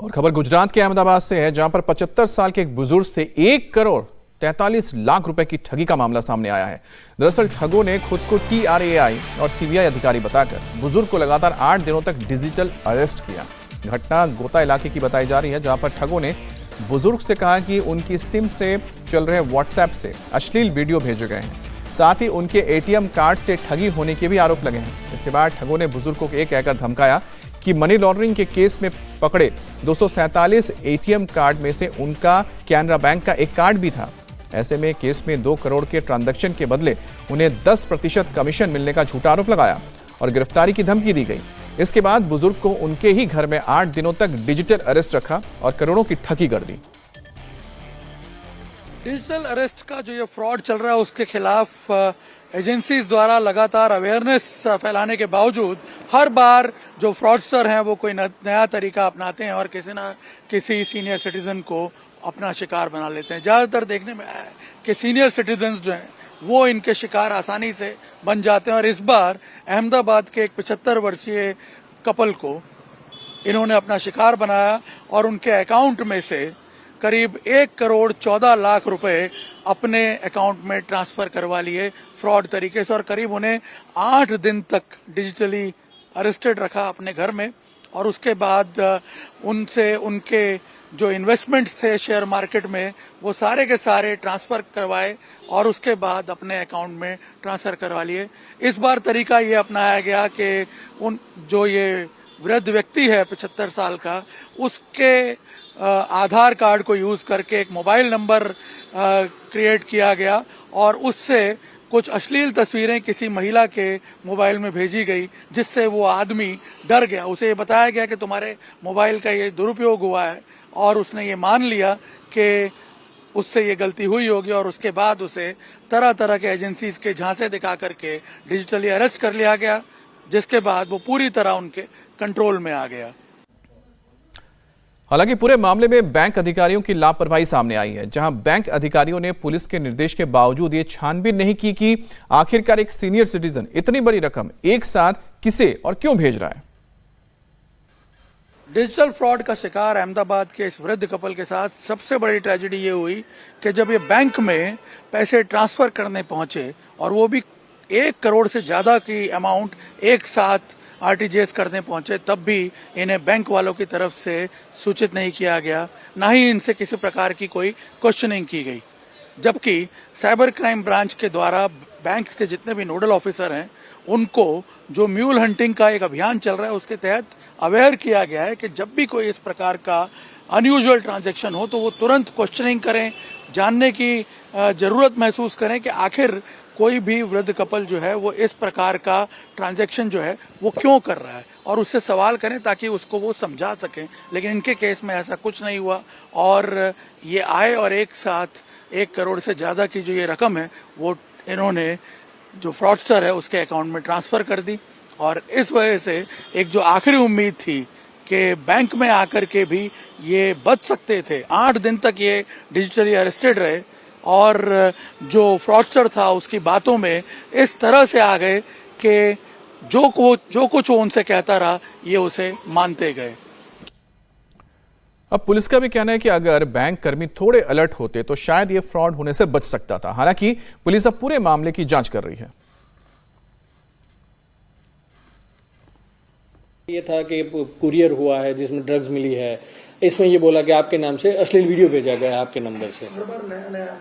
और खबर गुजरात के अहमदाबाद से है, जहां पर 75 साल के एक बुजुर्ग से 1 करोड़ 43 लाख रुपए की ठगी का मामला सामने आया है। दरअसल ठगों ने खुद को TRAI और CBI अधिकारी बताकर बुजुर्ग को लगातार 8 दिनों तक डिजिटल अरेस्ट किया। घटना गोता इलाके की बताई जा रही है, जहां पर ठगों ने बुजुर्ग से कहा कि उनकी सिम से चल रहे WhatsApp से अश्लील वीडियो भेजे गए हैं। साथ ही उनके ATM कार्ड से ठगी होने के भी आरोप लगे हैं। इसके बाद ठगों ने बुजुर्ग को ये कहकर धमकाया कि मनी लॉन्ड्रिंग के केस में पकड़े 247 ATM कार्ड में से उनका कैनरा बैंक का एक कार्ड भी था। ऐसे में केस में 2 करोड़ के ट्रांजैक्शन के बदले उन्हें 10% कमीशन मिलने का झूठा आरोप लगाया और गिरफ्तारी की धमकी दी गई। इसके बाद बुजुर्ग को उनके ही घर में 8 दिनों तक डिजिटल अरेस्ट रखा और करोड़ों की ठगी कर दी। डिजिटल अरेस्ट का जो ये फ्रॉड चल रहा है, उसके खिलाफ एजेंसीज द्वारा लगातार अवेयरनेस फैलाने के बावजूद हर बार जो फ्रॉडस्टर हैं वो कोई नया तरीका अपनाते हैं और किसी न किसी सीनियर सिटीजन को अपना शिकार बना लेते हैं। ज्यादातर देखने में आया है कि सीनियर सिटीजन जो हैं वो इनके शिकार आसानी से बन जाते हैं और इस बार अहमदाबाद के एक 75 वर्षीय कपल को इन्होंने अपना शिकार बनाया और उनके अकाउंट में से करीब 1 करोड़ 14 लाख रुपए अपने अकाउंट में ट्रांसफर करवा लिए फ्रॉड तरीके से और करीब उन्हें 8 दिन तक डिजिटली अरेस्टेड रखा अपने घर में। और उसके बाद उनसे उनके जो इन्वेस्टमेंट्स थे शेयर मार्केट में वो सारे के सारे ट्रांसफर करवाए और उसके बाद अपने अकाउंट में ट्रांसफर करवा लिए। इस बार तरीका ये अपनाया गया कि उन जो ये वृद्ध व्यक्ति है 75 साल का, उसके आधार कार्ड को यूज करके एक मोबाइल नंबर क्रिएट किया गया और उससे कुछ अश्लील तस्वीरें किसी महिला के मोबाइल में भेजी गई, जिससे वो आदमी डर गया। उसे ये बताया गया कि तुम्हारे मोबाइल का ये दुरुपयोग हुआ है और उसने ये मान लिया कि उससे ये गलती हुई होगी और उसके बाद उसे तरह तरह के एजेंसीज के झांसे दिखा करके डिजिटली अरेस्ट कर लिया गया, जिसके बाद वो पूरी तरह उनके कंट्रोल में आ गया। हालांकि पूरे मामले में बैंक अधिकारियों की लापरवाही सामने आई है, जहां बैंक अधिकारियों ने पुलिस के निर्देश के बावजूद ये छानबीन नहीं की कि आखिरकार एक सीनियर सिटीजन इतनी बड़ी रकम एक साथ किसे और क्यों भेज रहा है। डिजिटल फ्रॉड का शिकार अहमदाबाद के इस वृद्ध कपल के साथ सबसे बड़ी ट्रेजेडी ये हुई कि जब ये बैंक में पैसे ट्रांसफर करने पहुंचे और वो भी 1 करोड़ से ज्यादा की अमाउंट एक साथ RTGS करने पहुंचे, तब भी इन्हें बैंक वालों की तरफ से सूचित नहीं किया गया, ना ही इनसे किसी प्रकार की कोई क्वेश्चनिंग की गई। जबकि साइबर क्राइम ब्रांच के द्वारा बैंक के जितने भी नोडल ऑफिसर हैं उनको जो म्यूल हंटिंग का एक अभियान चल रहा है उसके तहत अवेयर किया गया है कि जब भी कोई इस प्रकार का अनयूजुअल ट्रांजैक्शन हो तो वो तुरंत क्वेश्चनिंग करें, जानने की जरूरत महसूस करें कि आखिर कोई भी वृद्ध कपल जो है वो इस प्रकार का ट्रांजैक्शन जो है वो क्यों कर रहा है और उससे सवाल करें ताकि उसको वो समझा सकें। लेकिन इनके केस में ऐसा कुछ नहीं हुआ और ये आए और एक साथ 1 करोड़ से ज्यादा की जो ये रकम है वो इन्होंने जो फ्रॉडस्टर है उसके अकाउंट में ट्रांसफर कर दी। और इस वजह से एक जो आखिरी उम्मीद थी कि बैंक में आकर के भी ये बच सकते थे, 8 दिन तक ये डिजिटली अरेस्टेड रहे और जो फ्रॉडस्टर था उसकी बातों में इस तरह से आ गए कि जो कुछ वो उनसे कहता रहा ये उसे मानते गए। अब पुलिस का भी कहना है कि अगर बैंक कर्मी थोड़े अलर्ट होते तो शायद ये फ्रॉड होने से बच सकता था। हालांकि पुलिस अब पूरे मामले की जांच कर रही है। ये था कि कुरियर हुआ है जिसमें ड्रग्स मिली है, इसमें ये बोला कि आपके नाम से अश्लील वीडियो भेजा गया है आपके नंबर से,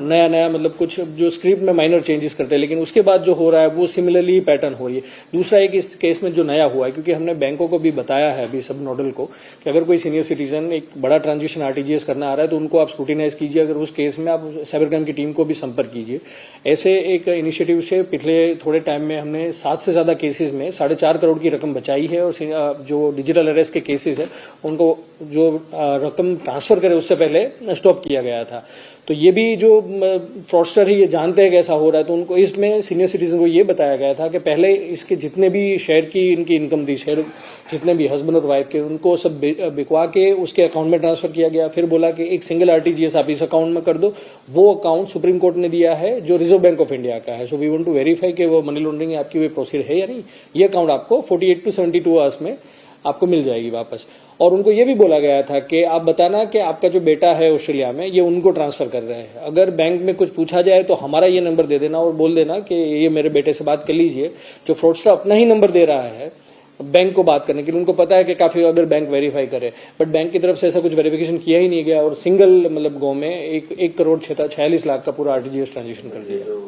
नया मतलब कुछ जो स्क्रिप्ट में माइनर चेंजेस करते हैं, लेकिन उसके बाद जो हो रहा है वो सिमिलरली पैटर्न हो रही है। दूसरा एक इस केस में जो नया हुआ है, क्योंकि हमने बैंकों को भी बताया है अभी सब नोडल को कि अगर कोई सीनियर सिटीजन एक बड़ा ट्रांजेक्शन RTGS करना आ रहा है तो उनको आप स्क्रूटिनाइज कीजिए, अगर उस केस में आप साइबर क्राइम की टीम को भी संपर्क कीजिए। ऐसे एक इनिशिएटिव से पिछले थोड़े टाइम में हमने 7 से ज्यादा केसेस में 4.5 करोड़ की रकम बचाई है और जो डिजिटल अरेस्ट के केसेस है उनको जो रकम ट्रांसफर करे उससे पहले स्टॉप किया गया था। तो ये भी जो फ्रॉडस्टर है ये जानते हैं कैसा हो रहा है, तो उनको इसमें सीनियर सिटीजन को ये बताया गया था कि पहले इसके जितने भी शेयर की इनकी इनकम थी, शेयर जितने भी हस्बैंड और वाइफ के, उनको सब बिकवा के उसके अकाउंट में ट्रांसफर किया गया। फिर बोला कि एक सिंगल RTGS आप इस अकाउंट में कर दो। वो अकाउंट सुप्रीम कोर्ट ने दिया है जो रिजर्व बैंक ऑफ इंडिया का है। So we want to verify कि वो मनी लॉन्ड्रिंग आपकी कोई प्रोसीड है या नहीं। ये अकाउंट आपको 48 to 72 आवर्स में आपको मिल जाएगी वापस। और उनको ये भी बोला गया था कि आप बताना कि आपका जो बेटा है ऑस्ट्रेलिया में, ये उनको ट्रांसफर कर रहे हैं। अगर बैंक में कुछ पूछा जाए तो हमारा ये नंबर दे देना और बोल देना कि ये मेरे बेटे से बात कर लीजिए। जो फ्रॉडस्टर अपना ही नंबर दे रहा है बैंक को बात करने के लिए, उनको पता है कि काफी अगर बैंक वेरीफाई करे, बट बैंक की तरफ से ऐसा कुछ वेरिफिकेशन किया ही नहीं गया और सिंगल मतलब गो में 1,46,00,000 का पूरा आरटीजीएस ट्रांजेक्शन कर दिया।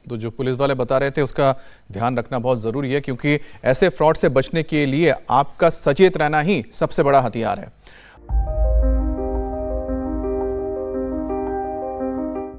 तो जो पुलिस वाले बता रहे थे उसका ध्यान रखना बहुत जरूरी है, क्योंकि ऐसे फ्रॉड से बचने के लिए आपका सचेत रहना ही सबसे बड़ा हथियार है।